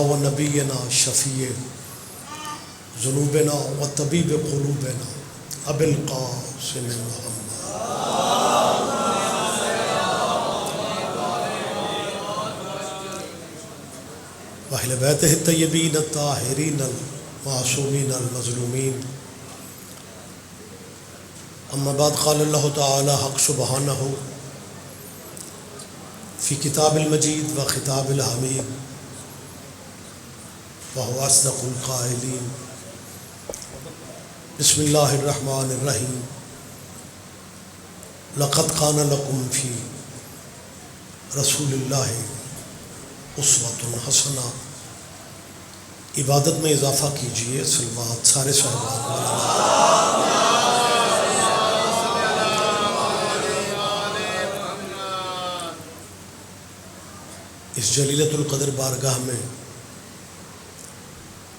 و نبینا شفیع ذنوبنا و طبیب قلوبنا ابی القاسم محمد و اہل بیتہ الطیبین الطاہرین المعصومین المظلومین. اما بعد قال اللہ تعالی حق سبحانہ فی کتاب المجید و خطاب الحمید وهو اصدق القائلین. بسم اللہ الرحمن الرحیم. لقد کان لکم فی رسول اللہ اسوۃ حسنہ. عبادت میں اضافہ کیجئے. صلوات سارے صحابہ. اس جلیلۃ القدر بارگاہ میں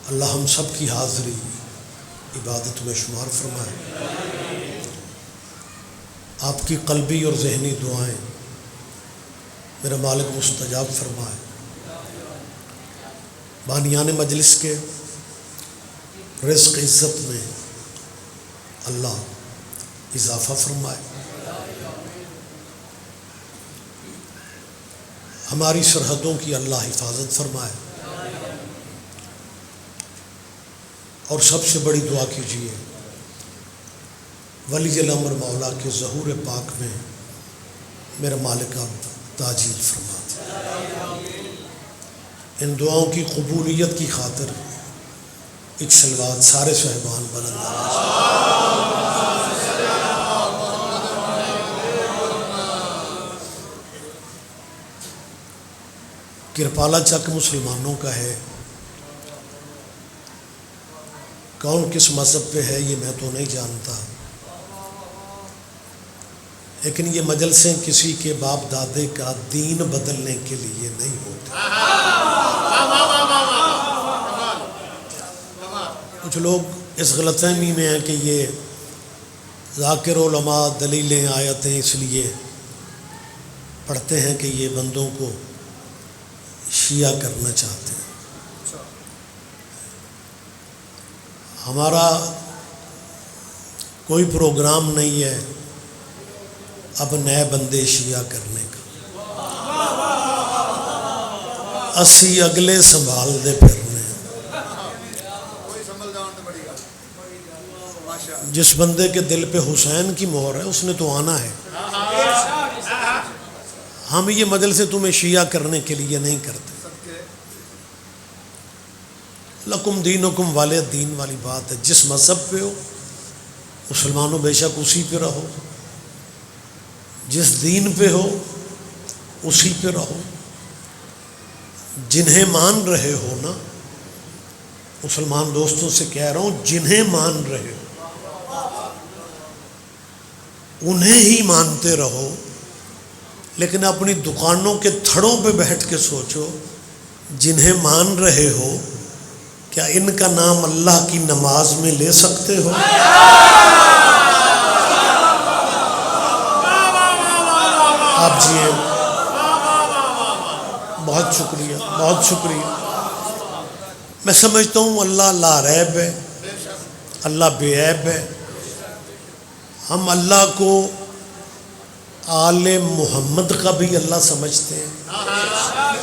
اللہ ہم سب کی حاضری عبادت میں شمار فرمائے. آپ کی قلبی اور ذہنی دعائیں میرا مالک مستجاب فرمائے. بانیان مجلس کے رزق عزت میں اللہ اضافہ فرمائے. ہماری سرحدوں کی اللہ حفاظت فرمائے. اور سب سے بڑی دعا کیجیے ولی الامر مولا کے ظہور پاک میں میرا مالک اب تاجیل فرما دے. ان دعاؤں کی قبولیت کی خاطر ایک صلوات سارے صاحبان بلند آواز. کرپالہ چک مسلمانوں کا ہے. کون کس مذہب پہ ہے یہ میں تو نہیں جانتا، لیکن یہ مجلسیں کسی کے باپ دادے کا دین بدلنے کے لیے نہیں ہوتی. کچھ لوگ اس غلط فہمی میں ہیں کہ یہ ذاکر علماء دلیلیں آیتیں اس لیے پڑھتے ہیں کہ یہ بندوں کو شیعہ کرنا چاہتے ہیں. ہمارا کوئی پروگرام نہیں ہے اب نئے بندے شیعہ کرنے کا. اسی اگلے سنبھال دے پھرنے. جس بندے کے دل پہ حسین کی مہر ہے اس نے تو آنا ہے. ہم یہ مجلسیں تمہیں شیعہ کرنے کے لیے نہیں کرتے. لکم دینکم والے دین والی بات ہے. جس مذہب پہ ہو مسلمانوں بے شک اسی پہ رہو. جس دین پہ ہو اسی پہ رہو. جنہیں مان رہے ہو نا، مسلمان دوستوں سے کہہ رہا ہوں، جنہیں مان رہے ہو انہیں ہی مانتے رہو. لیکن اپنی دکانوں کے تھڑوں پہ بیٹھ کے سوچو، جنہیں مان رہے ہو کیا ان کا نام اللہ کی نماز میں لے سکتے ہو؟ آپ جی ہیں. بہت شکریہ، بہت شکریہ. میں سمجھتا ہوں اللہ لا ریب ہے، اللہ بے عیب ہے. ہم اللہ کو آل محمد کا بھی اللہ سمجھتے ہیں.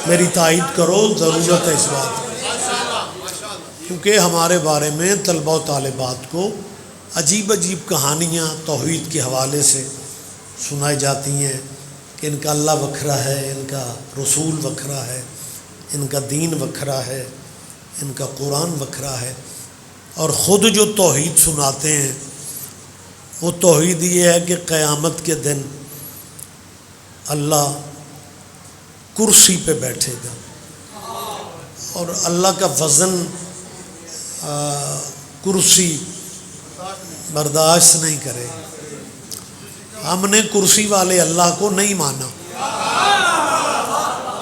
میری تائید کرو، ضرورت ہے اس بات کی. کیونکہ ہمارے بارے میں طلبہ و طالبات کو عجیب عجیب کہانیاں توحید کے حوالے سے سنائی جاتی ہیں کہ ان کا اللہ وکھرا ہے، ان کا رسول وکھرا ہے، ان کا دین وکھرا ہے، ان کا قرآن وکھرا ہے. اور خود جو توحید سناتے ہیں وہ توحید یہ ہے کہ قیامت کے دن اللہ کرسی پہ بیٹھے گا اور اللہ کا وزن کرسی برداشت نہیں کرے. ہم نے کرسی والے اللہ کو نہیں مانا.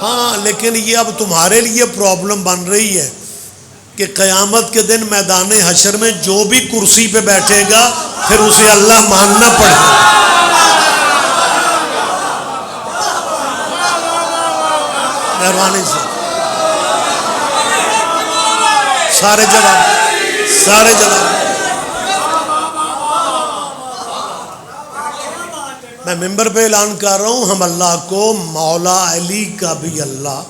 ہاں لیکن یہ اب تمہارے لیے پرابلم بن رہی ہے کہ قیامت کے دن میدان حشر میں جو بھی کرسی پہ بیٹھے گا پھر اسے اللہ ماننا پڑے گا. مہربانی سے سارے جواب، سارے جواب۔ میں ممبر پہ اعلان کر رہا ہوں، ہم اللہ کو مولا علی کا بھی اللہ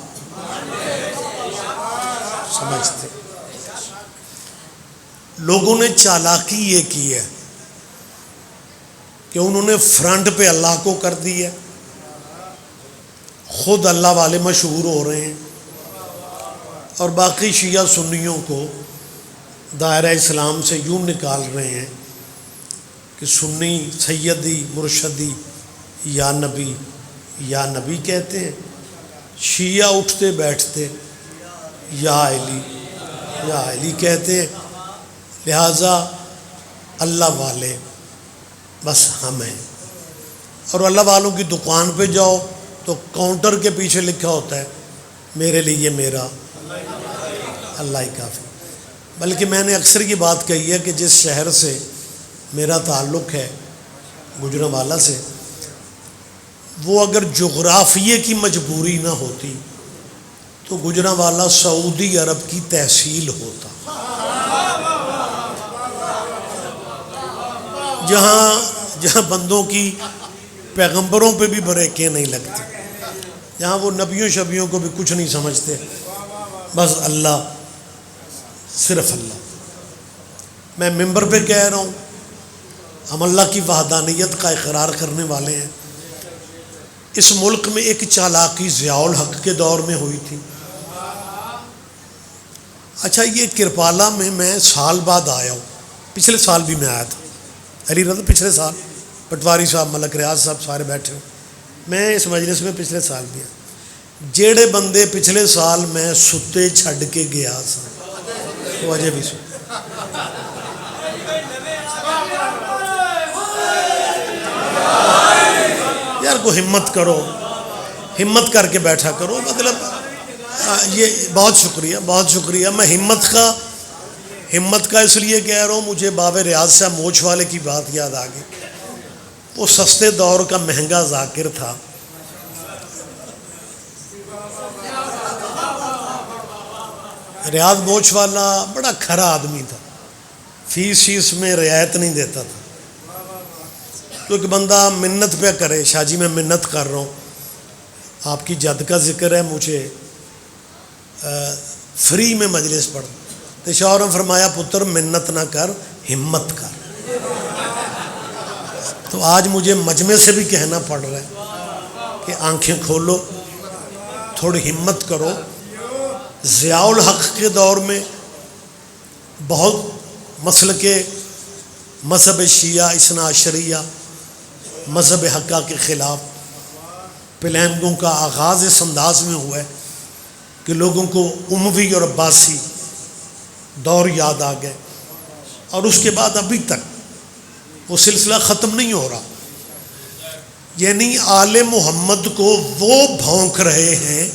سمجھتے۔ لوگوں نے چالاکی یہ کی ہے کہ انہوں نے فرنٹ پہ اللہ کو کر دی ہے، خود اللہ والے مشہور ہو رہے ہیں، اور باقی شیعہ سنیوں کو دائرہ اسلام سے یوں نکال رہے ہیں کہ سنی سیدی مرشدی یا نبی کہتے ہیں، شیعہ اٹھتے بیٹھتے یا علی کہتے ہیں، لہٰذا اللہ والے بس ہم ہیں۔ اور اللہ والوں کی دکان پہ جاؤ تو کاؤنٹر کے پیچھے لکھا ہوتا ہے میرے لیے میرا اللہ ہی کافی۔ بلکہ میں نے اکثر یہ بات کہی ہے کہ جس شہر سے میرا تعلق ہے گجرانوالہ سے، وہ اگر جغرافیے کی مجبوری نہ ہوتی تو گجرانوالہ سعودی عرب کی تحصیل ہوتا، جہاں بندوں کی پیغمبروں پہ بھی بریکیں نہیں لگتی، جہاں وہ نبیوں شبیوں کو بھی کچھ نہیں سمجھتے، بس اللہ، صرف اللہ۔ میں ممبر پہ کہہ رہا ہوں، ہم اللہ کی وحدانیت کا اقرار کرنے والے ہیں۔ اس ملک میں ایک چالاکی ضیاء الحق کے دور میں ہوئی تھی۔ اچھا، یہ کرپالہ میں سال بعد آیا ہوں، پچھلے سال بھی میں آیا تھا، علی رضا پچھلے سال، پٹواری صاحب، ملک ریاض صاحب سارے بیٹھے ہوں، میں اس مجلس میں پچھلے سال بھی آیا۔ جیڑے بندے پچھلے سال میں ستے چھڈ کے گیا سا وہ اجے بھی سو۔ یار کو ہمت کرو، ہمت کر کے بیٹھا کرو، مطلب یہ بہت شکریہ، بہت شکریہ۔ میں ہمت کا اس لیے کہہ رہا ہوں، مجھے باب ریاض صاحب موچ والے کی بات یاد آ گئی۔ وہ سستے دور کا مہنگا ذاکر تھا، ریاض موچ والا بڑا کھرا آدمی تھا، فیس میں رعایت نہیں دیتا تھا۔ کیونکہ بندہ منت پہ کرے، شاہ جی میں منت کر رہا ہوں، آپ کی جد کا ذکر ہے، مجھے فری میں مجلس پڑھ، تو شاہ نے فرمایا پتر منت نہ کر، ہمت کر۔ تو آج مجھے مجمع سے بھی کہنا پڑ رہا ہے کہ آنکھیں کھولو، تھوڑی ہمت کرو۔ ضیاء الحق کے دور میں بہت مسلک مذہب شیعہ اثنا عشریہ، مذہب حقہ کے خلاف پلانگوں کا آغاز اس انداز میں ہوا ہے کہ لوگوں کو اموی اور عباسی دور یاد آ گئے، اور اس کے بعد ابھی تک وہ سلسلہ ختم نہیں ہو رہا۔ یعنی آل محمد کو وہ بھونک رہے ہیں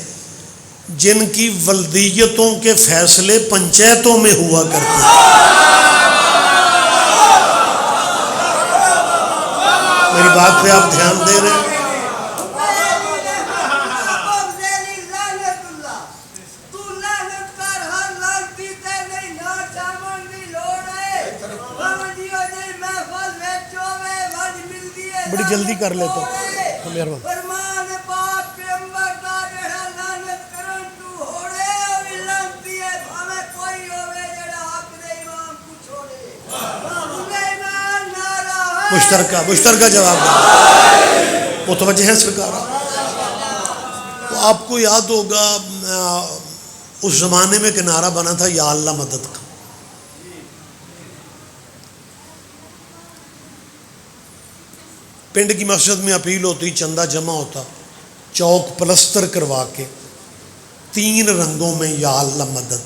جن کی ولدیتوں کے فیصلے پنچایتوں میں ہوا کرتے ہیں۔ میری بات پہ آپ دھیان دے رہے ہیں؟ بڑی جلدی کر لیتا ہوں، مہربان۔ مشترکہ جواب دیں، متوجہ ہیں سرکار؟ تو آپ کو یاد ہوگا اس زمانے میں ایک نعرہ بنا تھا یا اللہ مدد کا۔ پنڈ کی مسجد میں اپیل ہوتی، چندہ جمع ہوتا، چوک پلستر کروا کے 3 رنگوں میں یا اللہ مدد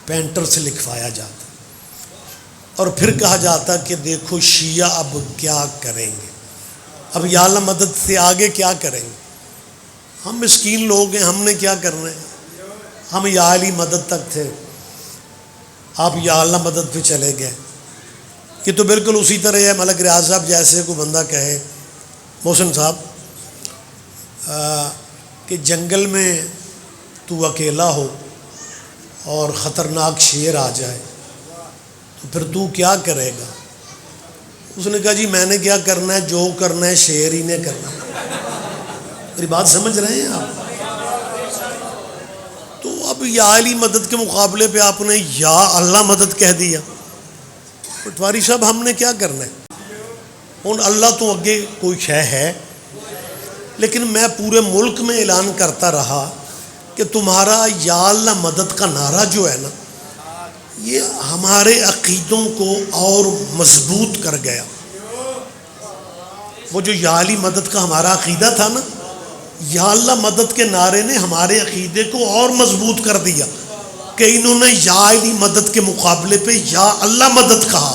پینٹر سے لکھوایا جاتا، اور پھر کہا جاتا کہ دیکھو شیعہ اب کیا کریں گے، اب یا اللہ مدد سے آگے کیا کریں گے۔ ہم مسکین لوگ ہیں، ہم نے کیا کرنا ہے، ہم یا علی مدد تک تھے، آپ یا اللہ مدد پہ چلے گئے۔ یہ تو بالکل اسی طرح ہے، ملک ریاض صاحب جیسے کوئی بندہ کہے، محسن صاحب کہ جنگل میں تو اکیلا ہو اور خطرناک شیر آ جائے تو پھر تو کیا کرے گا؟ اس نے کہا جی میں نے کیا کرنا ہے، جو کرنا ہے شیر ہی نے کرنا ہے۔ میری بات سمجھ رہے ہیں آپ؟ تو اب یا علی مدد کے مقابلے پہ آپ نے یا اللہ مدد کہہ دیا۔ پٹواری صاحب ہم نے کیا کرنا ہے؟ ہوں اللہ تو اگے کوئی شے ہے، لیکن میں پورے ملک میں اعلان کرتا رہا کہ تمہارا یا اللہ مدد کا نعرہ جو ہے نا، یہ ہمارے عقیدوں کو اور مضبوط کر گیا۔ وہ جو یا علی مدد کا ہمارا عقیدہ تھا نا، یا اللہ مدد کے نعرے نے ہمارے عقیدے کو اور مضبوط کر دیا کہ انہوں نے یا علی مدد کے مقابلے پہ یا اللہ مدد کہا،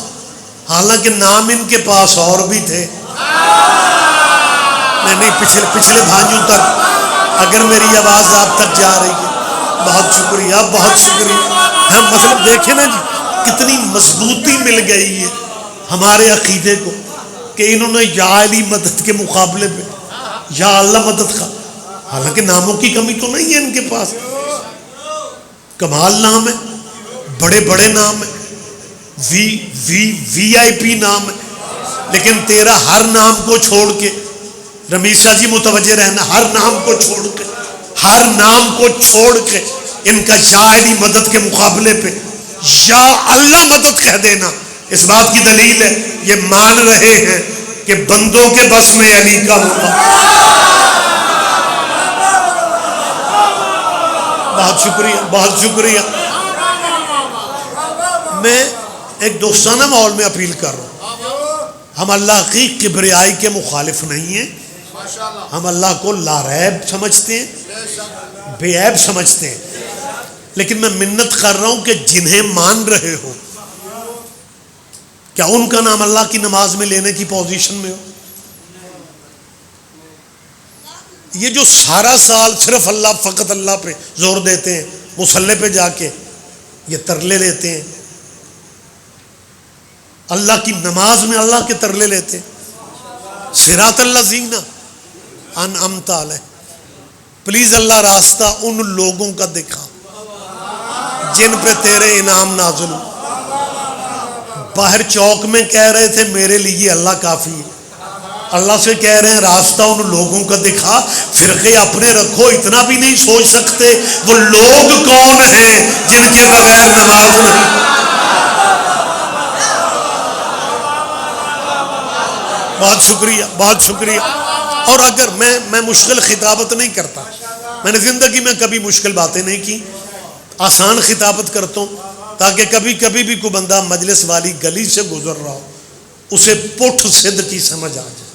حالانکہ نام ان کے پاس اور بھی تھے۔ نہیں پچھلے بھائیوں تک اگر میری آواز آپ تک جا رہی ہے، بہت شکریہ، بہت شکریہ۔ ہم مطلب دیکھیں نا جی، کتنی مضبوطی مل گئی ہے ہمارے عقیدے کو کہ انہوں نے یا علی مدد کے مقابلے پہ یا اللہ مدد کا، حالانکہ ناموں کی کمی تو نہیں ہے ان کے پاس، کمال نام ہے، بڑے بڑے نام ہیں، وی آئی پی نام ہے، لیکن تیرا ہر نام کو چھوڑ کے، رمیز شاہ جی متوجہ رہنا، ہر نام کو چھوڑ کے ان کا یا علی مدد کے مقابلے پہ یا اللہ مدد کہہ دینا، اس بات کی دلیل ہے یہ مان رہے ہیں کہ بندوں کے بس میں علی کا ہوگا۔ بہت شکریہ، بہت شکریہ۔ میں ایک دوستانہ ماحول میں اپیل کر رہا ہوں، ہم اللہ کی کبریائی کے مخالف نہیں ہیں، ہم اللہ کو لا ریب سمجھتے ہیں، بے عیب سمجھتے ہیں، لیکن میں منت کر رہا ہوں کہ جنہیں مان رہے ہو، کیا ان کا نام اللہ کی نماز میں لینے کی پوزیشن میں ہو؟ یہ جو سارا سال صرف اللہ، فقط اللہ پہ زور دیتے ہیں، مصلی پہ جا کے یہ ترلے لیتے ہیں، اللہ کی نماز میں اللہ کے ترلے لیتے ہیں، صراط الذین انعمت علیہم، پلیز اللہ راستہ ان لوگوں کا دکھا جن پہ تیرے انعام نازل ہو۔ باہر چوک میں کہہ رہے تھے میرے لیے اللہ کافی ہے، اللہ سے کہہ رہے ہیں راستہ ان لوگوں کا دکھا۔ فرقے اپنے رکھو، اتنا بھی نہیں سوچ سکتے وہ لوگ کون ہیں جن کے بغیر نماز نہیں۔ بہت شکریہ، بہت شکریہ۔ اور اگر میں مشکل خطابت نہیں کرتا، میں نے زندگی میں کبھی مشکل باتیں نہیں کی، آسان خطابت کرتا ہوں تاکہ کبھی کبھی بھی کوئی بندہ مجلس والی گلی سے گزر رہا ہو اسے پٹھ صد کی سمجھ آ جائے۔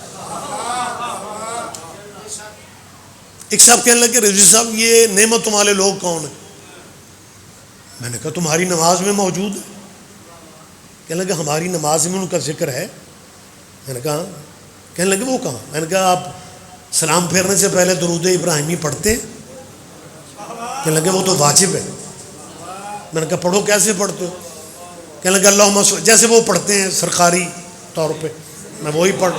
ایک صاحب کہنے لگے رضوی صاحب یہ نعمتوں والے لوگ کون ہیں؟ میں نے کہا تمہاری نماز میں موجود ہے۔ کہنے لگے ہماری نماز میں ان کا ذکر ہے۔ میں نے کہا، کہنے لگے وہ کہاں؟ میں نے کہا آپ سلام پھیرنے سے پہلے درود ابراہیمی پڑھتے ہیں؟ کہنے لگے وہ تو واجب ہے۔ میں نے کہا پڑھو، کیسے پڑھتے ہو؟ کہنے لگے اللہم جیسے وہ پڑھتے ہیں سرکاری طور پہ، میں وہی پڑھ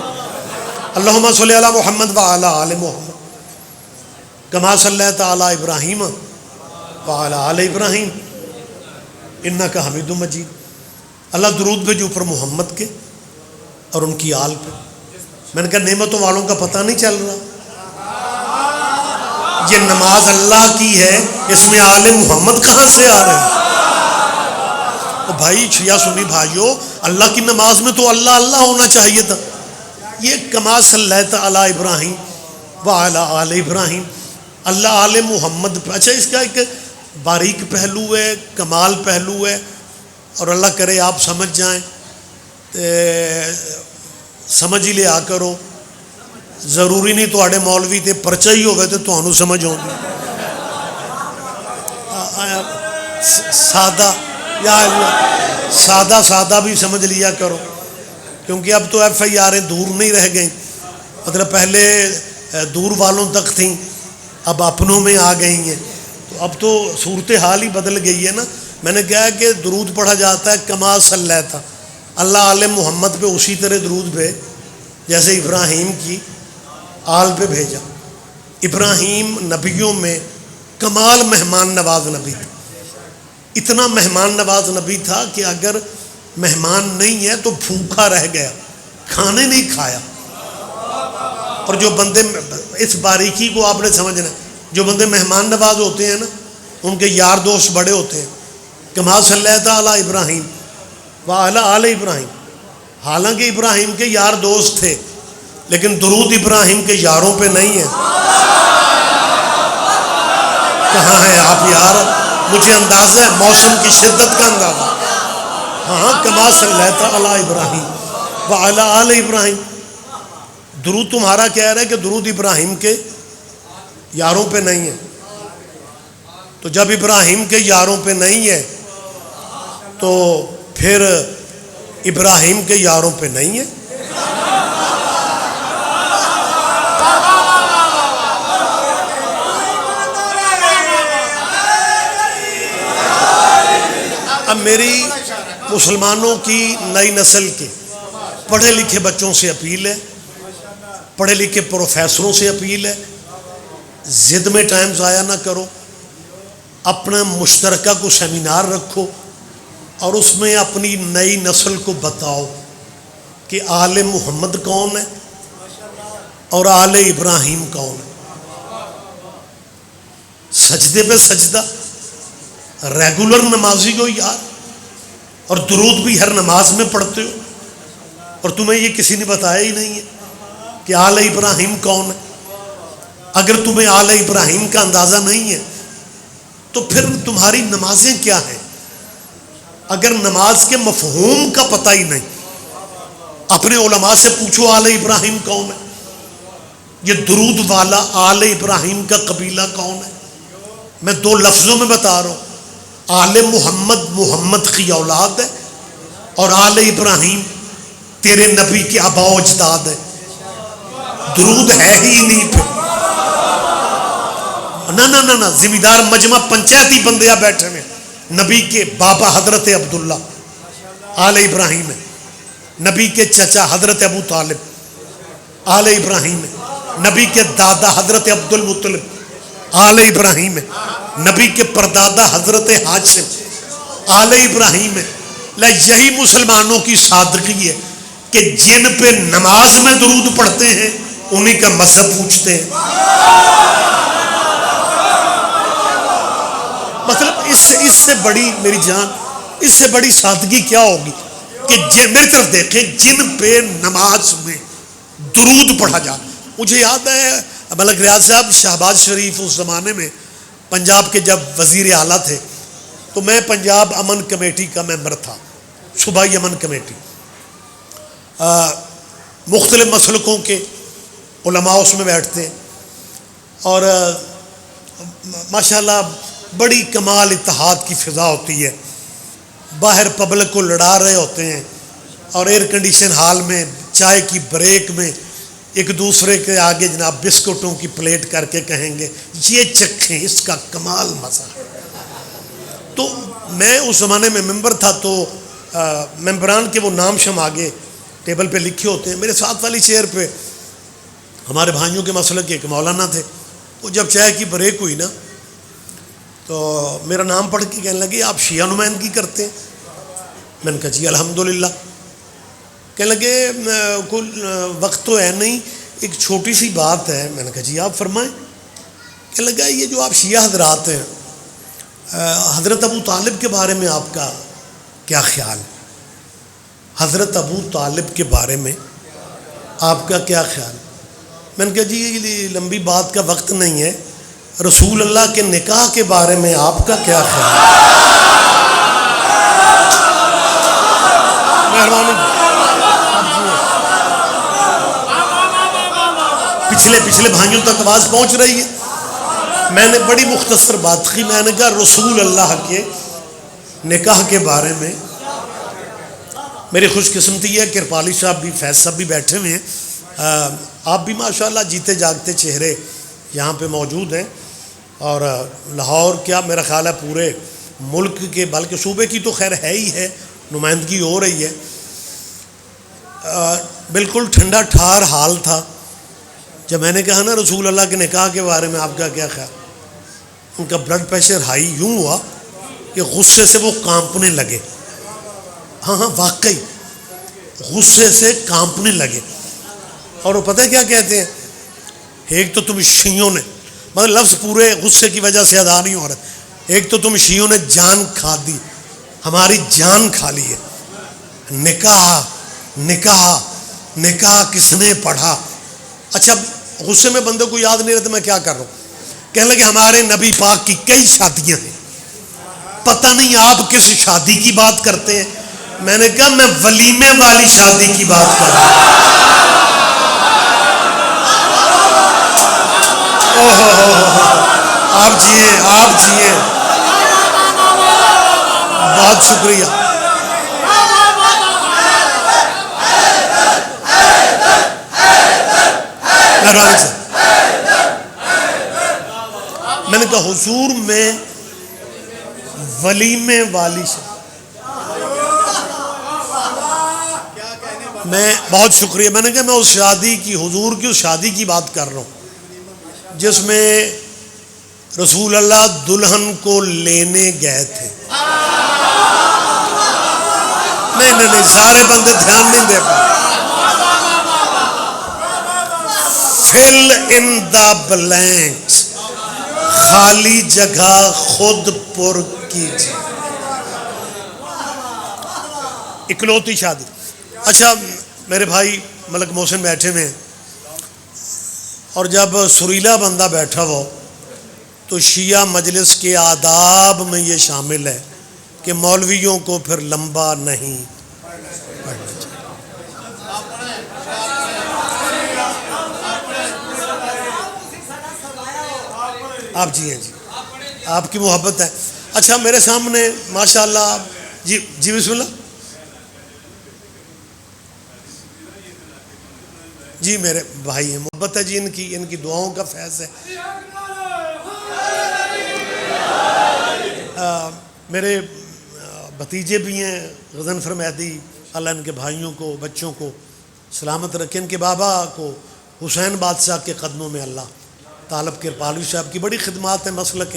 اللہم صلی علی محمد وعلی آل محمد کما صلیت علی ابراہیم وعلی آل ابراہیم انک حمید مجید۔ اللہ درود بھیجو اوپر محمد کے اور ان کی آل پہ۔ میں نے کہا نعمتوں والوں کا پتہ نہیں چل رہا، یہ نماز اللہ کی ہے، اس میں آل محمد کہاں سے آ رہے ہیں؟ تو بھائی شیعہ سنی بھائیو، اللہ کی نماز میں تو اللہ اللہ ہونا چاہیے تھا۔ یہ کما صلیت علی ابراہیم وعلی آل ابراہیم، اللہ آل محمد پہ۔ اچھا اس کا ایک باریک پہلو ہے، کمال پہلو ہے، اور اللہ کرے آپ سمجھ جائیں، سمجھ ہی لیا کرو، ضروری نہیں تواڈے مولوی تے پرچہ ہی ہوئے تو تانوں سمجھ ہوندی۔ سادہ بھی سمجھ لیا کرو، کیونکہ اب تو ایف آئی آریں دور نہیں رہ گئیں، مطلب پہلے دور والوں تک تھیں، اب اپنوں میں آ گئی ہیں، تو اب تو صورتحال ہی بدل گئی ہے نا۔ میں نے کہا کہ درود پڑھا جاتا ہے کما صلیت، اللہ آل محمد پہ اسی طرح درود بھیج جیسے ابراہیم کی آل پہ بھیجا۔ ابراہیم نبیوں میں کمال مہمان نواز نبی تھے، اتنا مہمان نواز نبی تھا کہ اگر مہمان نہیں ہے تو بھوکا رہ گیا، کھانے نہیں کھایا۔ اور جو بندے، اس باریکی کو آپ نے سمجھنا، جو بندے مہمان نواز ہوتے ہیں نا، ان کے یار دوست بڑے ہوتے ہیں۔ کما صلی اللہ علی ابراہیم وعلی آل ابراہیم، حالانکہ ابراہیم کے یار دوست تھے لیکن درود ابراہیم کے یاروں پہ نہیں ہے۔ کہاں ہیں آپ یار؟ مجھے اندازہ ہے، موسم کی شدت کا اندازہ۔ ہاں، کما صلی اللہ علی ابراہیم وعلی آل ابراہیم، درود تمہارا کہہ رہا ہے کہ درود ابراہیم کے یاروں پہ نہیں ہے۔ تو جب ابراہیم کے یاروں پہ نہیں ہے تو پھر ابراہیم کے یاروں پہ نہیں ہے۔ اب میری مسلمانوں کی نئی نسل کے پڑھے لکھے بچوں سے اپیل ہے، پڑھے لکھے پروفیسروں سے اپیل ہے، ضد میں ٹائم ضائع نہ کرو، اپنا مشترکہ کو سیمینار رکھو اور اس میں اپنی نئی نسل کو بتاؤ کہ آل محمد کون ہے اور آل ابراہیم کون ہے۔ سجدے پہ سجدہ، ریگولر نمازی ہو یار، اور درود بھی ہر نماز میں پڑھتے ہو، اور تمہیں یہ کسی نے بتایا ہی نہیں ہے کہ آل ابراہیم کون ہے۔ اگر تمہیں آل ابراہیم کا اندازہ نہیں ہے تو پھر تمہاری نمازیں کیا ہیں؟ اگر نماز کے مفہوم کا پتہ ہی نہیں، اپنے علماء سے پوچھو آل ابراہیم کون ہے، یہ درود والا آل ابراہیم کا قبیلہ کون ہے۔ میں دو لفظوں میں بتا رہا ہوں، آل محمد محمد کی اولاد ہے، اور آل ابراہیم تیرے نبی کے آبا و اجداد ہے۔ درود ہے ہی نہیں پھر۔ نہ ذمہ دار مجمع پنچایتی بندے آ بیٹھے ہوئے، نبی کے بابا حضرت عبداللہ آل ابراہیم ہے، نبی کے چچا حضرت ابو طالب آل ابراہیم ہے، نبی کے دادا حضرت عبد المطلب آل ابراہیم ہے، نبی کے پردادا حضرت ہاشم آل ابراہیم ہے۔ یہی مسلمانوں کی سادگی ہے کہ جن پہ نماز میں درود پڑھتے ہیں انہی کا مذہب پوچھتے ہیں۔ مطلب اس سے بڑی، میری جان، اس سے بڑی سادگی کیا ہوگی کہ میری طرف دیکھیں، جن پہ نماز میں درود پڑھا جا۔ مجھے یاد ہے ملک ریاض صاحب شہباز شریف اس زمانے میں پنجاب کے جب وزیر اعلیٰ تھے تو میں پنجاب امن کمیٹی کا ممبر تھا، صوبائی امن کمیٹی۔ مختلف مسلکوں کے علماء اس میں بیٹھتے ہیں، اور ماشاءاللہ بڑی کمال اتحاد کی فضا ہوتی ہے۔ باہر پبلک کو لڑا رہے ہوتے ہیں اور ایئر کنڈیشن ہال میں چائے کی بریک میں ایک دوسرے کے آگے جناب بسکٹوں کی پلیٹ کر کے کہیں گے یہ چکھیں، اس کا کمال مزہ ہے۔ تو میں اس زمانے میں ممبر تھا، تو ممبران کے وہ نام شم آگے ٹیبل پہ لکھے ہوتے ہیں۔ میرے ساتھ والی چیئر پہ ہمارے بھائیوں کے مسلک کے ایک مولانا تھے، وہ جب چائے کی بریک ہوئی نا تو میرا نام پڑھ کے کہنے لگے آپ شیعہ نمائندگی کرتے ہیں؟ میں نے کہا جی الحمدللہ۔ کہنے لگے کوئی وقت تو ہے نہیں، ایک چھوٹی سی بات ہے۔ میں نے کہا جی آپ فرمائیں۔ کہنے لگا یہ جو آپ شیعہ حضرات ہیں، حضرت ابو طالب کے بارے میں آپ کا کیا خیال ہے؟ حضرت ابو طالب کے بارے میں آپ کا کیا خیال؟ میں نے کہا جی یہ لمبی بات کا وقت نہیں ہے، رسول اللہ کے نکاح کے بارے میں آپ کا کیا خیال ہے؟ مہربانی، پچھلے بھائیوں تک آواز پہنچ رہی ہے۔ میں نے بڑی مختصر بات کی، میں نے کہا رسول اللہ کے نکاح کے بارے میں۔ میری خوش قسمتی ہے کہ کرپالی صاحب بھی، فیض صاحب بھی بیٹھے ہوئے ہیں، آپ بھی ماشاءاللہ جیتے جاگتے چہرے یہاں پہ موجود ہیں، اور لاہور کیا میرا خیال ہے پورے ملک کے، بلکہ صوبے کی تو خیر ہے ہی ہے، نمائندگی ہو رہی ہے۔ بالکل ٹھنڈا ٹھار حال تھا جب میں نے کہا نا رسول اللہ کے نکاح کے بارے میں آپ کا کیا خیال؟ ان کا بلڈ پریشر ہائی یوں ہوا کہ غصے سے وہ کانپنے لگے. ہاں ہاں واقعی غصے سے کانپنے لگے. اور وہ پتہ ہے کیا کہتے ہیں؟ ایک تو تم شیعوں نے، مگر لفظ پورے غصے کی وجہ سے ادا نہیں ہو رہا، ایک تو تم شیعوں نے جان کھا دی، ہماری جان کھا لی ہے. نکاح نکاح نکاح کس نے پڑھا؟ اچھا غصے میں بندے کو یاد نہیں رہتا میں کیا کر رہا ہوں. کہنے لگے ہمارے نبی پاک کی کئی شادیاں ہیں، پتہ نہیں آپ کس شادی کی بات کرتے ہیں. میں نے کہا میں ولیمے والی شادی کی بات کر رہا ہوں. آپ جیے آپ جیے، بہت شکریہ. مہربانی سے میں نے کہا حضور میں ولیمے والی شادی، میں بہت شکریہ. میں نے کہا میں اس شادی کی، حضور کی اس شادی کی بات کر رہا ہوں جس میں رسول اللہ دلہن کو لینے گئے تھے. نہیں سارے بندے دھیان نہیں دے پائے. fill in the blanks، خالی جگہ خود پر کیجیے. اکلوتی شادی. اچھا میرے بھائی ملک محسن بیٹھے ہوئے ہیں، اور جب سریلا بندہ بیٹھا ہو تو شیعہ مجلس کے آداب میں یہ شامل ہے کہ مولویوں کو پھر لمبا نہیں پڑھنا چاہیے. آپ جی ہیں جی، آپ کی محبت ہے. اچھا میرے سامنے ماشاءاللہ جی جی بسم اللہ جی، میرے بھائی ہیں، محبت ہے جی ان کی دعاؤں کا فیض ہے. میرے بھتیجے بھی ہیں غضنفر مہدی، اللہ ان کے بھائیوں کو بچوں کو سلامت رکھے. ان کے بابا کو حسین بادشاہ کے قدموں میں اللہ. طالب کرپالوی صاحب کی بڑی خدمات ہیں مسلک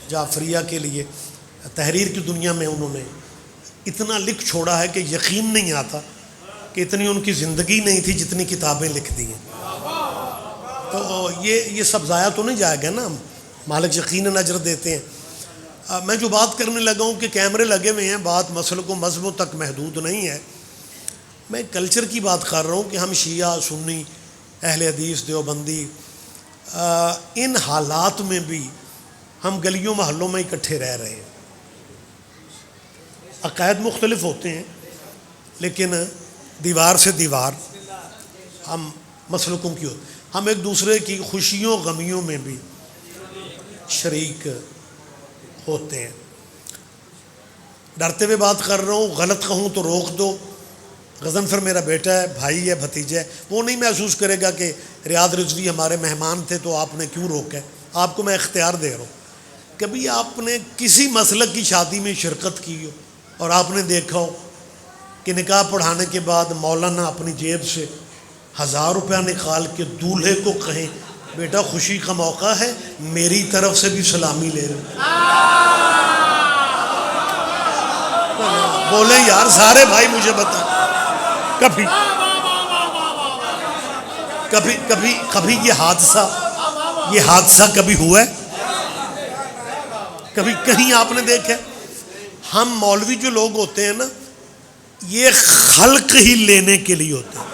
جعفریہ کے لیے. تحریر کی دنیا میں انہوں نے اتنا لکھ چھوڑا ہے کہ یقین نہیں آتا کہ اتنی ان کی زندگی نہیں تھی جتنی کتابیں لکھ دی ہیں. تو یہ سب ضائع تو نہیں جائے گا نا، مالک یقیناً اجر دیتے ہیں. میں جو بات کرنے لگا ہوں کہ کیمرے لگے ہوئے ہیں، بات مسلک و مذہبوں تک محدود نہیں ہے. میں کلچر کی بات کر رہا ہوں کہ ہم شیعہ سنی اہل حدیث دیوبندی ان حالات میں بھی ہم گلیوں محلوں میں اکٹھے رہ رہے ہیں. عقائد مختلف ہوتے ہیں لیکن دیوار سے دیوار ہم مسلکوں کی ہوتے، ہم ایک دوسرے کی خوشیوں غمیوں میں بھی شریک ہوتے ہیں. ڈرتے ہوئے بات کر رہا ہوں، غلط کہوں تو روک دو. غضنفر میرا بیٹا ہے، بھائی ہے، بھتیجا ہے، وہ نہیں محسوس کرے گا کہ ریاض رضوی ہمارے مہمان تھے تو آپ نے کیوں روکا ہے. آپ کو میں اختیار دے رہا ہوں. کبھی آپ نے کسی مسلک کی شادی میں شرکت کی ہو اور آپ نے دیکھا ہو کہ نکاح پڑھانے کے بعد مولانا اپنی جیب سے 1000 روپیہ نکال کے دولہے کو کہیں بیٹا خوشی کا موقع ہے میری طرف سے بھی سلامی لے رہے. بولے یار سارے بھائی مجھے بتا، کبھی یہ حادثہ کبھی ہوا ہے؟ کبھی کہیں آپ نے دیکھا؟ ہم مولوی جو لوگ ہوتے ہیں نا، یہ خلق ہی لینے کے لیے ہوتے ہیں.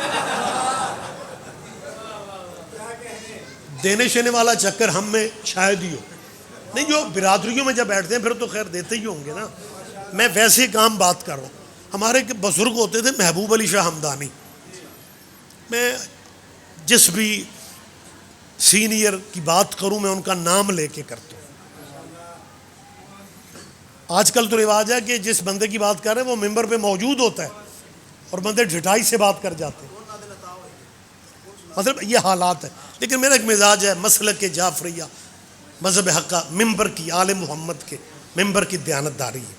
دینے شینے والا چکر ہم میں شاید ہی ہو نہیں. جو برادریوں میں جب بیٹھتے ہیں پھر تو خیر دیتے ہی ہوں گے نا. میں ویسے کام بات کر رہا ہوں. ہمارے بزرگ ہوتے تھے محبوب علی شاہ ہمدانی. میں جس بھی سینئر کی بات کروں میں ان کا نام لے کے کرتا ہوں. آج کل تو رواج ہے کہ جس بندے کی بات کر رہے ہیں وہ ممبر پہ موجود ہوتا ہے اور بندے ڈھٹائی سے بات کر جاتے ہیں. مطلب یہ حالات ہے. لیکن میرا ایک مزاج ہے مسلک جعفریہ مذہب حقہ ممبر کی، آل محمد کے ممبر کی دیانتداری ہے.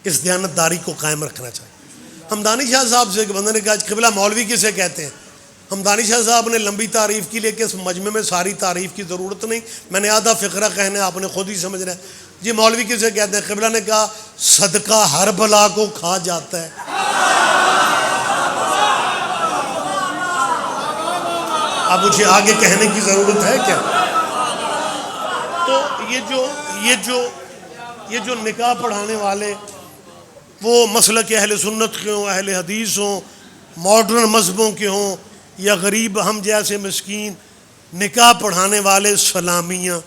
اس دیانتداری کو قائم رکھنا چاہیے. ہمدانی شاہ صاحب سے ایک بندے نے کہا قبلہ مولوی کسے کہتے ہیں؟ ہمدانی شاہ صاحب نے لمبی تعریف کی، لیکن اس مجمع میں ساری تعریف کی ضرورت نہیں، میں نے آدھا فقرہ کہنا ہے، آپ نے خود ہی سمجھنا ہے. جی مولوی کسے کہتے ہیں؟ قبلہ نے کہا صدقہ ہر بلا کو کھا جاتا ہے۔ اب مجھے آگے کہنے کی ضرورت ہے کیا؟ تو یہ جو نکاح پڑھانے والے وہ مسلک اہل سنت کے ہوں، اہل حدیث ہوں، ماڈرن مذہبوں کے ہوں، یا غریب ہم جیسے مسکین، نکاح پڑھانے والے سلامیاں،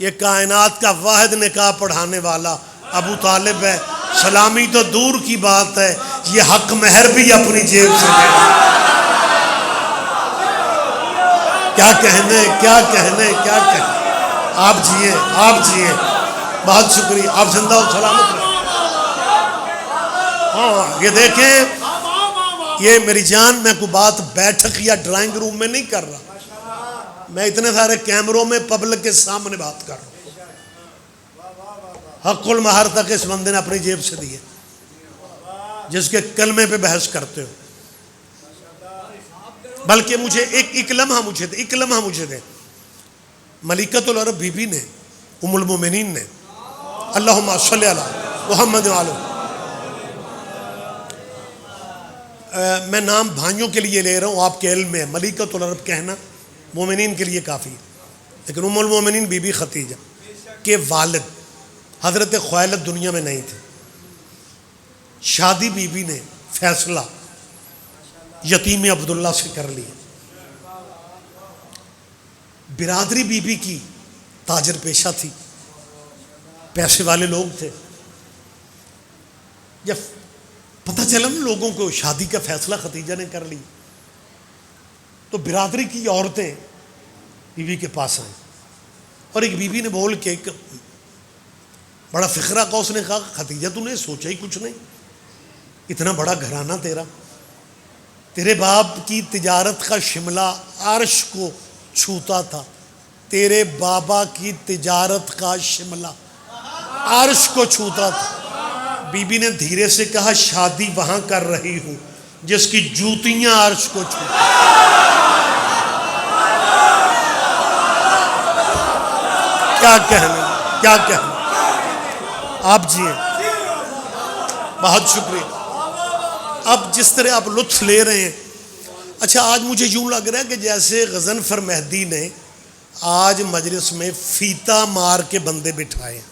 یہ کائنات کا واحد نکاح پڑھانے والا ابو طالب ہے، سلامی تو دور کی بات ہے، یہ حق مہر بھی اپنی جیب سے دے گا۔ کیا کہنے آپ جیے بہت شکریہ، آپ زندہ و سلامت رہیں۔ ہاں یہ دیکھیں، یہ میری جان، میں کوئی بات بیٹھک یا ڈرائنگ روم میں نہیں کر رہا، میں اتنے سارے کیمروں میں پبلک کے سامنے بات کر رہا ہوں۔ حق المہر تک اس بندے نے اپنی جیب سے دیے، جس کے کلمے پہ بحث کرتے ہو۔ بلکہ مجھے ایک لمحہ مجھے دے، ملکۃ العرب بی بی نے، ام المومنین نے، اللہم صلی علی محمد وعلی، میں نام بھائیوں کے لیے لے رہا ہوں، آپ کے علم میں ملکۃ العرب کہنا مومنین کے لیے کافی ہے، لیکن ام المومنین بی بی خدیجہ کے والد حضرت خویلد دنیا میں نہیں تھے، شادی بی بی نے فیصلہ یتیم عبداللہ سے کر لی۔ برادری بی بی کی تاجر پیشہ تھی، پیسے والے لوگ تھے۔ جب پتہ چلا نا لوگوں کو شادی کا فیصلہ خدیجہ نے کر لی، تو برادری کی عورتیں بی بی کے پاس آئیں، اور ایک بی بی نے بول کے ایک بڑا فقرہ کا اس نے کہا، خدیجہ تو نے سوچا ہی کچھ نہیں، اتنا بڑا گھرانہ تیرے باپ کی تجارت کا شملہ عرش کو چھوتا تھا، تیرے بابا کی تجارت کا شملہ عرش کو چھوتا تھا۔ بی بی نے دھیرے سے کہا، شادی وہاں کر رہی ہوں جس کی جوتیاں عرش کو چھوتی۔ کیا کہنے آپ جی بہت شکریہ۔ اب جس طرح آپ لطف لے رہے ہیں، اچھا آج مجھے یوں لگ رہا ہے کہ جیسے غضنفر مہدی نے آج مجلس میں فیتا مار کے بندے بٹھائے ہیں،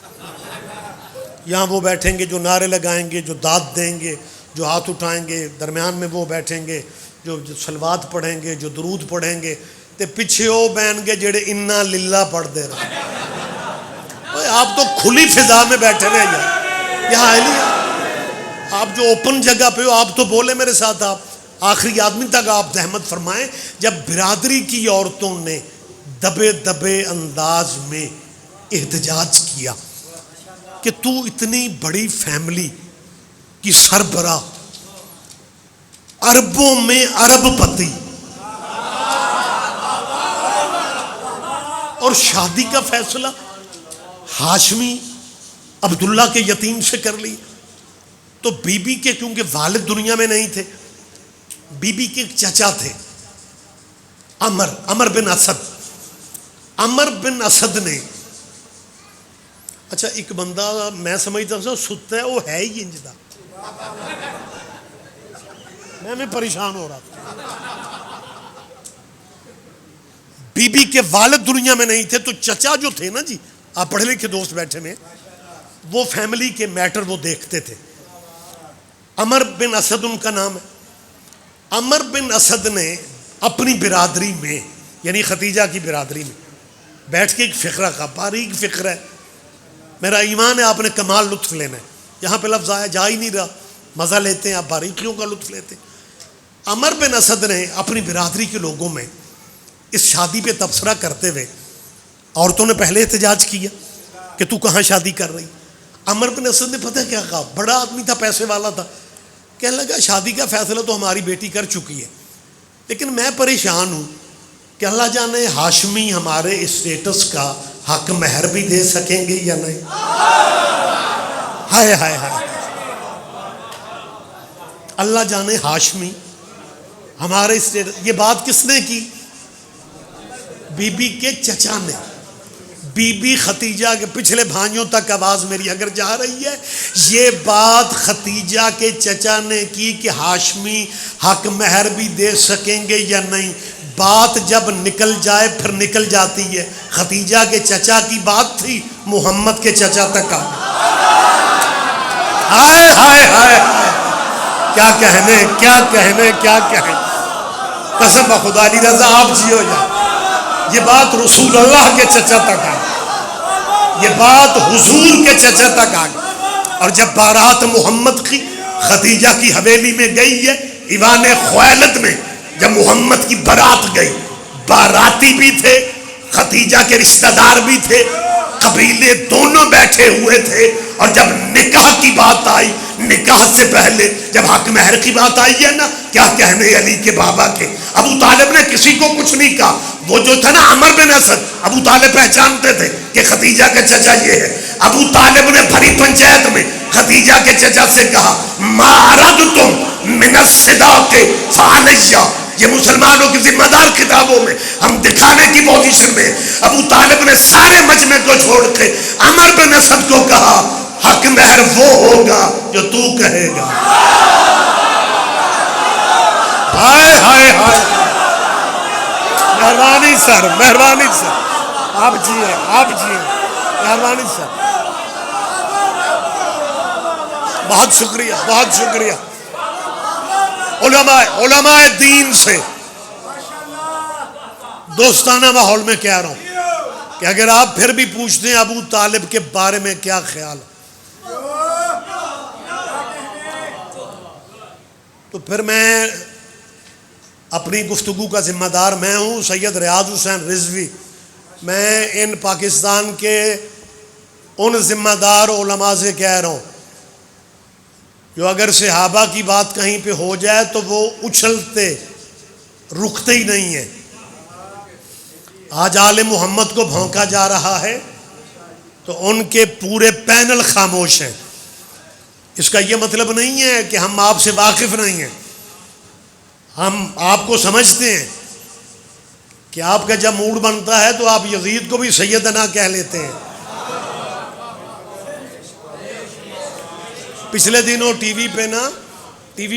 یہاں وہ بیٹھیں گے جو نعرے لگائیں گے، جو داد دیں گے، جو ہاتھ اٹھائیں گے، درمیان میں وہ بیٹھیں گے جو صلوات پڑھیں گے، جو درود پڑھیں گے، تے پیچھے وہ بہن گے جڑے انا للہ پڑھ دے رہے۔ آپ تو کھلی فضا میں بیٹھے رہے ہیں، یہاں ہے نہیں، آپ جو اوپن جگہ پہ ہو، آپ تو بولے میرے ساتھ، آپ آخری آدمی تک آپ زحمت فرمائیں۔ جب برادری کی عورتوں نے دبے انداز میں احتجاج کیا کہ تو اتنی بڑی فیملی کی سربراہ، اربوں میں ارب پتی، اور شادی کا فیصلہ ہاشمی عبداللہ کے یتیم سے کر لی، تو بی بی کے کیونکہ والد دنیا میں نہیں تھے، بی بی کے چچا تھے عمر بن اسد۔ عمر بن اسد نے، اچھا ایک بندہ میں سمجھتا ہوں ستا ہے، وہ ہے ہی انجدہ، میں پریشان ہو رہا تھا۔ بی بی کے والد دنیا میں نہیں تھے، تو چچا جو تھے نا جی، آپ پڑھے لکھے دوست بیٹھے میں، وہ فیملی کے میٹر وہ دیکھتے تھے۔ عمر بن اسد ان کا نام ہے۔ عمر بن اسد نے اپنی برادری میں، یعنی خدیجہ کی برادری میں بیٹھ کے ایک فقرہ کا، باریک فقرہ ہے، میرا ایمان ہے آپ نے کمال لطف لینا ہے، یہاں پہ لفظ آیا جا ہی نہیں رہا، مزہ لیتے ہیں آپ، باریکیوں کا لطف لیتے ہیں۔ عمر بن اسد نے اپنی برادری کے لوگوں میں اس شادی پہ تبصرہ کرتے ہوئے، عورتوں نے پہلے احتجاج کیا کہ تو کہاں شادی کر رہی۔ عمر بن اسد نے پتہ کیا کہا، بڑا آدمی تھا، پیسے والا تھا، کہنے لگا شادی کا فیصلہ تو ہماری بیٹی کر چکی ہے، لیکن میں پریشان ہوں کہ اللہ جانے ہاشمی ہمارے اسٹیٹس کا حق مہر بھی دے سکیں گے یا نہیں۔ ہائے ہائے ہائے، اللہ جانے ہاشمی ہمارے اسٹیٹس، یہ بات کس نے کی؟ بی بی کے چچا نے۔ بی بی ختیجہ کے پچھلے بھائیوں تک آواز میری اگر جا رہی ہے، یہ بات ختیجہ کے چچا نے کی کہ ہاشمی حق مہر بھی دے سکیں گے یا نہیں، بات جب نکل جائے پھر نکل جاتی ہے۔ ختیجہ کے چچا کی بات تھی، محمد کے چچا تک آ ہائے ہائے ہائے، کیا کہنے کیا کہنے کیا کہنے، قسم خدا علی رضا آپ جی ہو جائے، یہ بات رسول اللہ کے چچا تک آئی، یہ بات حضور کے چچا تک آئی۔ اور جب بارات محمد کی ختیجہ کی حویلی میں گئی ہے، ایوان خویلد میں جب محمد کی بارات گئی، باراتی بھی تھے، ختیجہ کے رشتہ دار بھی تھے، قبیلے دونوں بیٹھے ہوئے تھے، اور جب نکاح کی بات آئی، نکاح سے پہلے جب حق مہر کی بات آئی ہے نا، کیا کہنے علی کے بابا کے، ابو طالب نے کسی کو کچھ نہیں کہا، وہ جو تھا نا عمر بن اسد، ابو طالب پہچانتے تھے کہ ختیجہ کے چچا یہ ہے، ابو طالب نے بھری پنچایت میں ختیجہ کے چچا سے کہا ما اردتم من الصداق فعلیہ، یہ مسلمانوں کی ذمہ دار کتابوں میں ہم دکھانے کی پوزیشن میں، ابو طالب نے سارے مجمع کو چھوڑ کے عمر بن اسد کو کہا حق مہر وہ ہوگا جو تو کہے گا۔ ہائے ہائے ہائے، مہربانی سر، مہربانی سر، آپ جیئے آپ جیئے، مہربانی سر، بہت شکریہ بہت شکریہ۔ علماء دین سے دوستانہ ماحول میں کہہ رہا ہوں کہ اگر آپ پھر بھی پوچھتے ہیں ابو طالب کے بارے میں کیا خیال ہے، تو پھر میں اپنی گفتگو کا ذمہ دار میں ہوں، سید ریاض حسین رضوی، میں ان پاکستان کے ان ذمہ دار علماء سے کہہ رہا ہوں جو اگر صحابہ کی بات کہیں پہ ہو جائے تو وہ اچھلتے رکتے ہی نہیں ہیں۔ آج آل محمد کو بھونکا جا رہا ہے تو ان کے پورے پینل خاموش ہیں۔ اس کا یہ مطلب نہیں ہے کہ ہم آپ سے واقف نہیں ہیں، ہم آپ کو سمجھتے ہیں کہ آپ کا جب موڈ بنتا ہے تو آپ یزید کو بھی سیدنا کہہ لیتے ہیں۔ پچھلے دنوں ٹی وی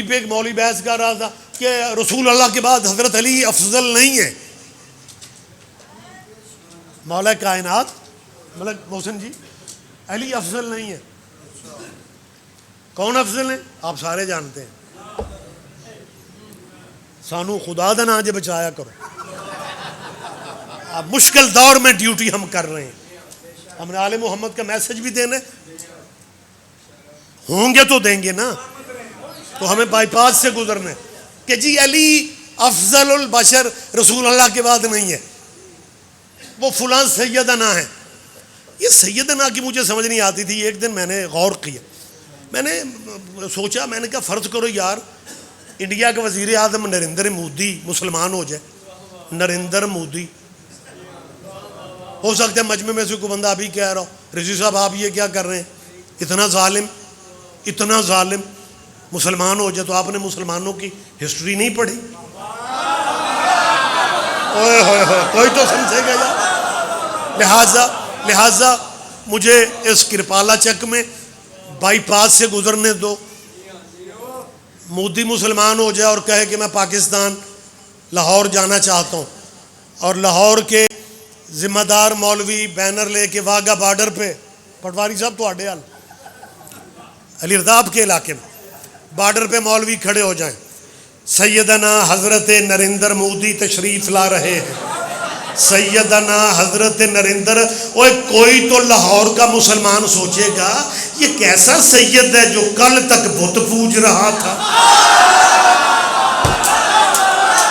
پہ ایک مولوی بحث کر رہا تھا کہ رسول اللہ کے بعد حضرت علی افضل نہیں ہے۔ مولا کائنات ملک محسن جی، علی افضل نہیں ہے، کون افضل ہیں آپ سارے جانتے ہیں، سانو خدا دا نام جے بچایا کرو، اب مشکل دور میں ڈیوٹی ہم کر رہے ہیں، ہم نے آل محمد کا میسج بھی دینا ہے، ہوں گے تو دیں گے نا، تو ہمیں بائی پاس سے گزرنا ہے کہ جی علی افضل البشر رسول اللہ کے بعد نہیں ہے، وہ فلاں سیدنا ہے۔ یہ سیدنا کی مجھے سمجھ نہیں آتی تھی، ایک دن میں نے غور کیا، میں نے سوچا، میں نے کہا فرض کرو یار انڈیا کا وزیر اعظم نریندر مودی مسلمان ہو جائے، نریندر مودی، ہو سکتا ہے مجمع میں سے کوئی بندہ ابھی کہہ رہا ہو رضوی صاحب آپ یہ کیا کر رہے ہیں، اتنا ظالم مسلمان ہو جائے، تو آپ نے مسلمانوں کی ہسٹری نہیں پڑھی؟ کوئی تو سمجھے گا یار۔ لہٰذا مجھے اس کرپالا چک میں بائی پاس سے گزرنے دو، مودی مسلمان ہو جائے اور کہے کہ میں پاکستان لاہور جانا چاہتا ہوں، اور لاہور کے ذمہ دار مولوی بینر لے کے واگا بارڈر پہ، پٹواری صاحب تو آڈے علی رداب کے علاقے میں بارڈر پہ مولوی کھڑے ہو جائیں، سیدنا حضرت نریندر مودی تشریف لا رہے ہیں، سیدنا حضرت نریندر، اوے کوئی تو لاہور کا مسلمان سوچے گا یہ کیسا سید ہے جو کل تک بت پوج رہا تھا،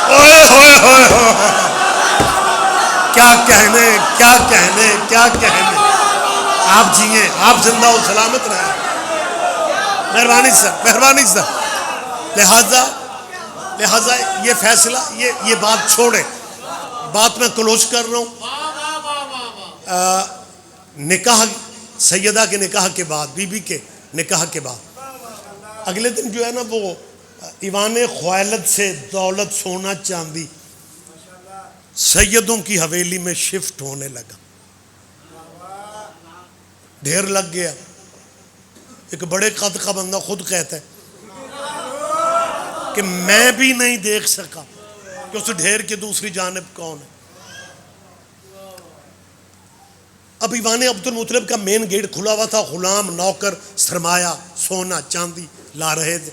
اوے ہوئے ہوئے ہوئے، کیا کہنے کیا کہنے کیا کہنے۔ آپ جیئیں، آپ زندہ و سلامت رہیں، مہربانی سر۔ لہذا یہ فیصلہ، یہ بات چھوڑیں، بات میں کلوز کر رہا ہوں۔ نکاح، سیدہ کے نکاح کے بعد، بی بی کے نکاح کے بعد اگلے دن جو ہے نا وہ ایوان خویلد سے دولت سونا چاندی سیدوں کی حویلی میں شفٹ ہونے لگا۔ ڈھیر لگ گیا. ایک بڑے قد کا بندہ خود کہتا ہے کہ میں بھی نہیں دیکھ سکا کہ اس ڈھیر کی دوسری جانب کون ہے. اب ایوان عبد المطلب کا مین گیٹ کھلا ہوا تھا. غلام، نوکر، سرمایہ، سونا چاندی لا رہے تھے.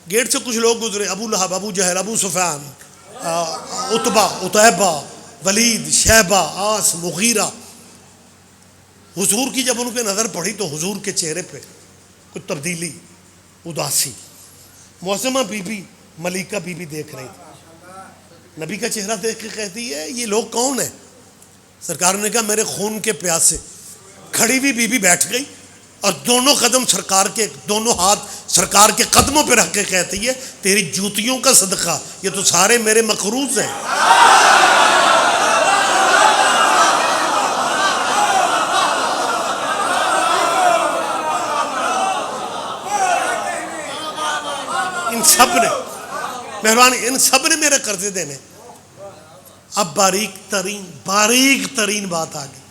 گیٹ سے کچھ لوگ گزرے، ابو لہب، ابو جہل، ابو سفیان، عتبہ، عتیبہ، ولید، شیبہ، آس، مغیرہ. حضور کی جب ان پہ نظر پڑی تو حضور کے چہرے پہ کچھ تبدیلی، اداسی. معصمہ بی بی، ملیکہ بی بی دیکھ رہی تھی. نبی کا چہرہ دیکھ کے کہتی ہے یہ لوگ کون ہیں؟ سرکار نے کہا میرے خون کے پیاسے. کھڑی ہوئی بی بی بیٹھ گئی اور دونوں قدم سرکار کے، دونوں ہاتھ سرکار کے قدموں پہ رکھ کے کہتی ہے تیری جوتیوں کا صدقہ یہ تو سارے میرے مقروض ہیں. ان سب نے مہربانی، ان سب نے میرے قرضے دینے. اب باریک ترین بات آ گئی.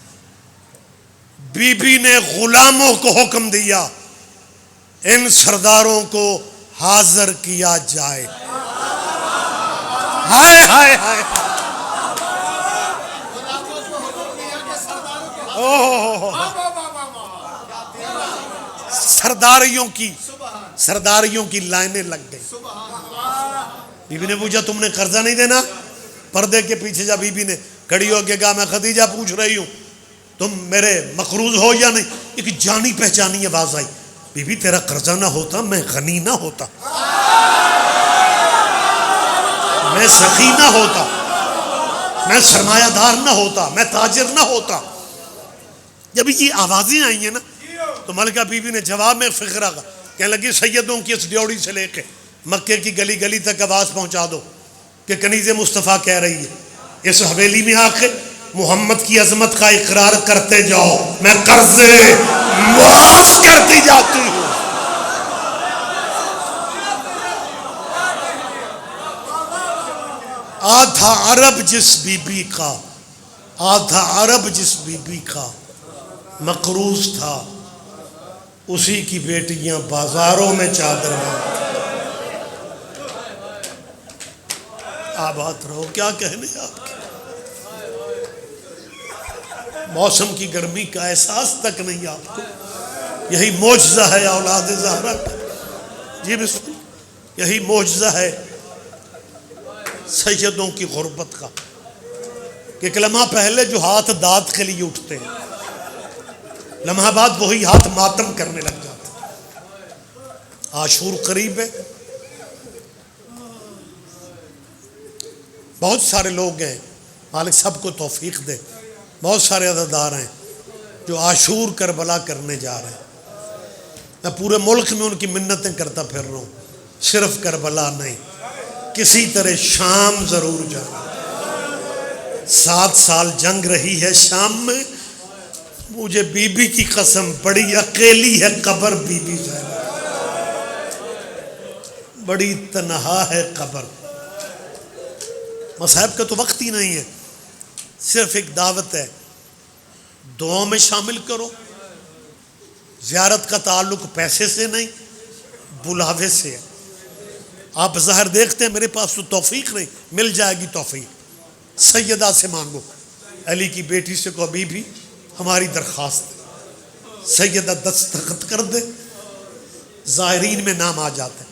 بی بی نے غلاموں کو حکم دیا ان سرداروں کو حاضر کیا جائے. ہائے ہائے ہائے، سرداریوں کی لائنیں لگ گئی. بی بی نے پوچھا تم نے قرضہ نہیں دینا؟ پردے کے پیچھے جا بی بی نے کھڑی ہو کے کہا میں خدیجہ پوچھ رہی ہوں تم میرے مقروض ہو یا نہیں. ایک جانی پہچانی آواز آئی، بی بی تیرا قرضہ نہ ہوتا میں غنی نہ ہوتا، میں سخی نہ ہوتا، میں سرمایہ دار نہ ہوتا، میں تاجر نہ ہوتا. جب یہ آوازیں آئی ہیں نا تو ملکہ بی بی نے جواب میں فقرہ کا کہنے لگی سیدوں کی اس ڈیوڑی سے لے کے مکے کی گلی گلی تک آواز پہنچا دو کہ کنیز مصطفیٰ کہہ رہی ہے اس حویلی میں آ کے محمد کی عظمت کا اقرار کرتے جاؤ، میں قرضے معاف کرتی جاتی ہوں. آدھا عرب جس بی بی کا، آدھا عرب جس بی بی کا مقروض تھا اسی کی بیٹیاں بازاروں میں چادر میں. آباد رہو، کیا کہنے آپ کے. موسم کی گرمی کا احساس تک نہیں آپ کو. یہی معجزہ ہے اولاد زہرا کا. جی بسم اللہ، یہی معجزہ ہے سیدوں کی غربت کا کہ ایک لمحہ پہلے جو ہاتھ داد کے لیے اٹھتے ہیں لمحہ بعد وہی ہاتھ ماتم کرنے لگ جاتے ہیں. عاشور قریب ہے، بہت سارے لوگ ہیں، مالک سب کو توفیق دے. بہت سارے عزادار ہیں جو عاشور کربلا کرنے جا رہے ہیں. میں پورے ملک میں ان کی منتیں کرتا پھر رہا ہوں، صرف کربلا نہیں، کسی طرح شام ضرور جانا. 7 سال جنگ رہی ہے شام میں. مجھے بی بی کی قسم بڑی اکیلی ہے قبر بی بی زینب، بڑی تنہا ہے قبر. مصائب کا تو وقت ہی نہیں ہے، صرف ایک دعوت ہے دعاؤں میں شامل کرو. زیارت کا تعلق پیسے سے نہیں بلاوے سے ہے. آپ ظاہر دیکھتے ہیں میرے پاس تو توفیق نہیں، مل جائے گی توفیق. سیدہ سے مانگو، علی کی بیٹی سے کہو بی بی ہماری درخواست ہے. سیدہ دستخط کر دے، زائرین میں نام آ جاتے ہیں.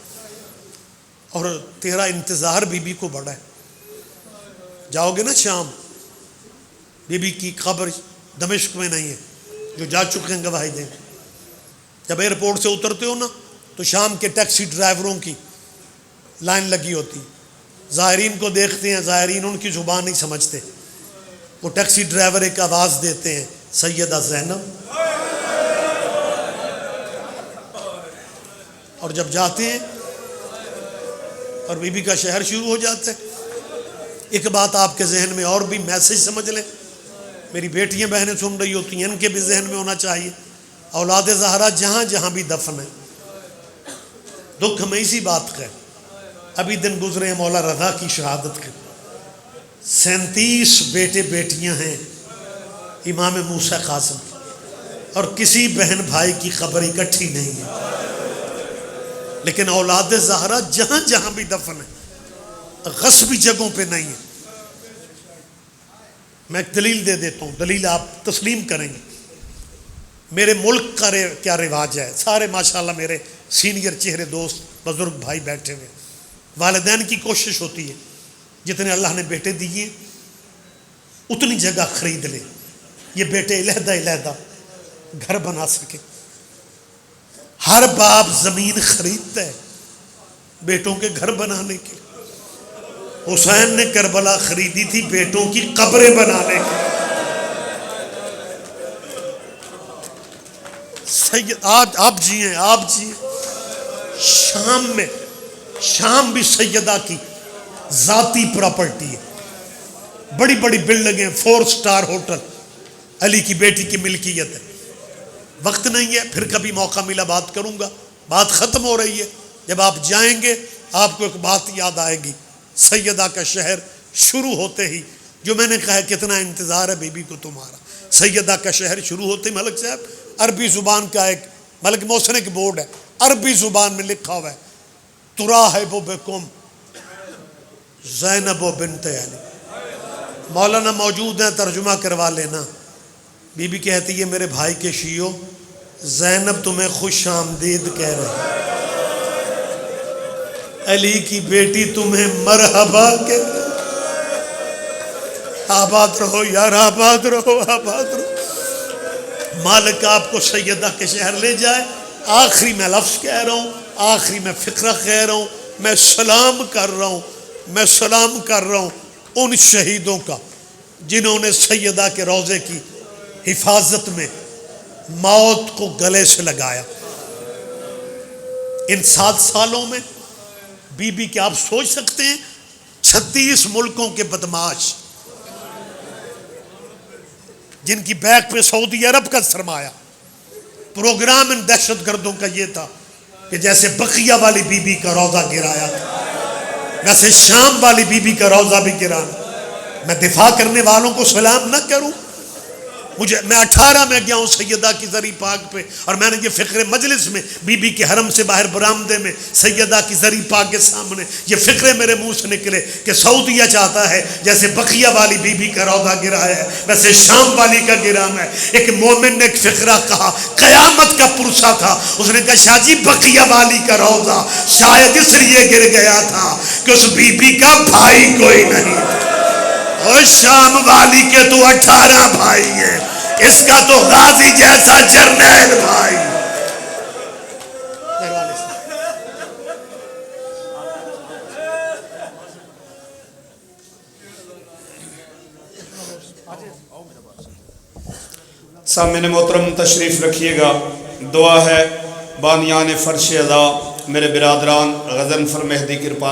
اور تیرا انتظار بی بی کو بڑا ہے. جاؤ گے نا شام، بی بی کی قبر دمشق میں نہیں ہے، جو جا چکے ہیں گواہی دیں. جب ایئرپورٹ سے اترتے ہو نا تو شام کے ٹیکسی ڈرائیوروں کی لائن لگی ہوتی. زائرین کو دیکھتے ہیں، زائرین ان کی زبان نہیں سمجھتے. وہ ٹیکسی ڈرائیور ایک آواز دیتے ہیں سیدہ زینب. اور جب جاتے ہیں اور بی بی کا شہر شروع ہو جاتا ہے. ایک بات آپ کے ذہن میں اور بھی میسج سمجھ لیں، میری بیٹیاں بہنیں سن رہی ہوتی ہیں، ان کے بھی ذہن میں ہونا چاہیے. اولاد زہرا جہاں جہاں بھی دفن ہے، دکھ میں اسی بات کا ہے. ابھی دن گزرے ہیں مولا رضا کی شہادت کے. 37 بیٹے بیٹیاں ہیں امام موسیٰ قاسم کی. اور کسی بہن بھائی کی قبر اکٹھی نہیں ہے، لیکن اولاد زہرا جہاں جہاں بھی دفن ہے، غصبی جگہوں پہ نہیں ہے۔ میں ایک دلیل دے دیتا ہوں، دلیل آپ تسلیم کریں گے۔ میرے ملک کا کیا رواج ہے، سارے ماشاءاللہ میرے سینئر چہرے دوست بزرگ بھائی بیٹھے ہوئے، والدین کی کوشش ہوتی ہے جتنے اللہ نے بیٹے دیے اتنی جگہ خرید لے، یہ بیٹے علیحدہ علیحدہ گھر بنا سکے۔ ہر باپ زمین خریدتا ہے بیٹوں کے گھر بنانے کے۔ حسین نے کربلا خریدی تھی بیٹوں کی قبریں بنانے کے۔ آج آپ جیئیں، آپ جیئیں۔ شام میں، شام بھی سیدہ کی ذاتی پراپرٹی ہے، بڑی بڑی بلڈنگیں، 4 سٹار ہوٹل علی کی بیٹی کی ملکیت ہے۔ وقت نہیں ہے، پھر کبھی موقع ملا بات کروں گا، بات ختم ہو رہی ہے۔ جب آپ جائیں گے آپ کو ایک بات یاد آئے گی، سیدہ کا شہر شروع ہوتے ہی، جو میں نے کہا کتنا انتظار ہے بی بی کو تمہارا، سیدہ کا شہر شروع ہوتے ہی ملک صاحب عربی زبان کا ایک ملک محسن ایک بورڈ ہے، عربی زبان میں لکھا ہوا ہے، تراحب بکم زینب بنت علی۔ مولانا موجود ہیں، ترجمہ کروا لینا۔ بی بی کہتی ہے میرے بھائی کے شیعوں، زینب تمہیں خوش آمدید کہہ رہے، علی کی بیٹی تمہیں مرحبا کہہ رہے۔ آباد رہو یار، آباد رہو، آباد رہو۔ مالک آپ کو سیدہ کے شہر لے جائے۔ آخری میں لفظ کہہ رہا ہوں، آخری میں فقرہ کہہ رہا ہوں، میں سلام کر رہا ہوں، میں سلام کر رہا ہوں ان شہیدوں کا جنہوں نے سیدہ کے روضے کی حفاظت میں موت کو گلے سے لگایا۔ ان 7 سالوں میں بی بی کے آپ سوچ سکتے ہیں 36 ملکوں کے بدماش جن کی بیک پہ سعودی عرب کا سرمایہ، پروگرام ان دہشت گردوں کا یہ تھا کہ جیسے بقیہ والی بی بی کا روضہ گرایا تھا ویسے شام والی بی بی کا روضہ بھی گرانا۔ میں دفاع کرنے والوں کو سلام نہ کروں، میں 18 میں گیا ہوں سیدہ کی زری پاک پہ، اور میں نے یہ فقر مجلس میں بی بی کے حرم سے باہر برآمدے میں سیدہ کی زری پاک کے سامنے یہ فقرے میرے منہ سے نکلے کہ سعودیہ چاہتا ہے جیسے بقیہ والی بی بی کا روضہ گرایا ہے ویسے شام والی کا گرانا ہے۔ ایک مومن نے ایک فقرہ کہا، قیامت کا پرسہ تھا، اس نے کہا شاہ جی بقیہ والی کا روضہ شاید اس لیے گر گیا تھا کہ اس بی بی کا بھائی کوئی نہیں تھا، اور شام والی کے تو 18 بھائی ہیں، اس کا تو غازی جیسا جرنیل بھائی۔ سامعین محترم تشریف رکھیے گا، دعا ہے بانیان فرش اعلیٰ میرے برادران غضنفر مہدی کرپال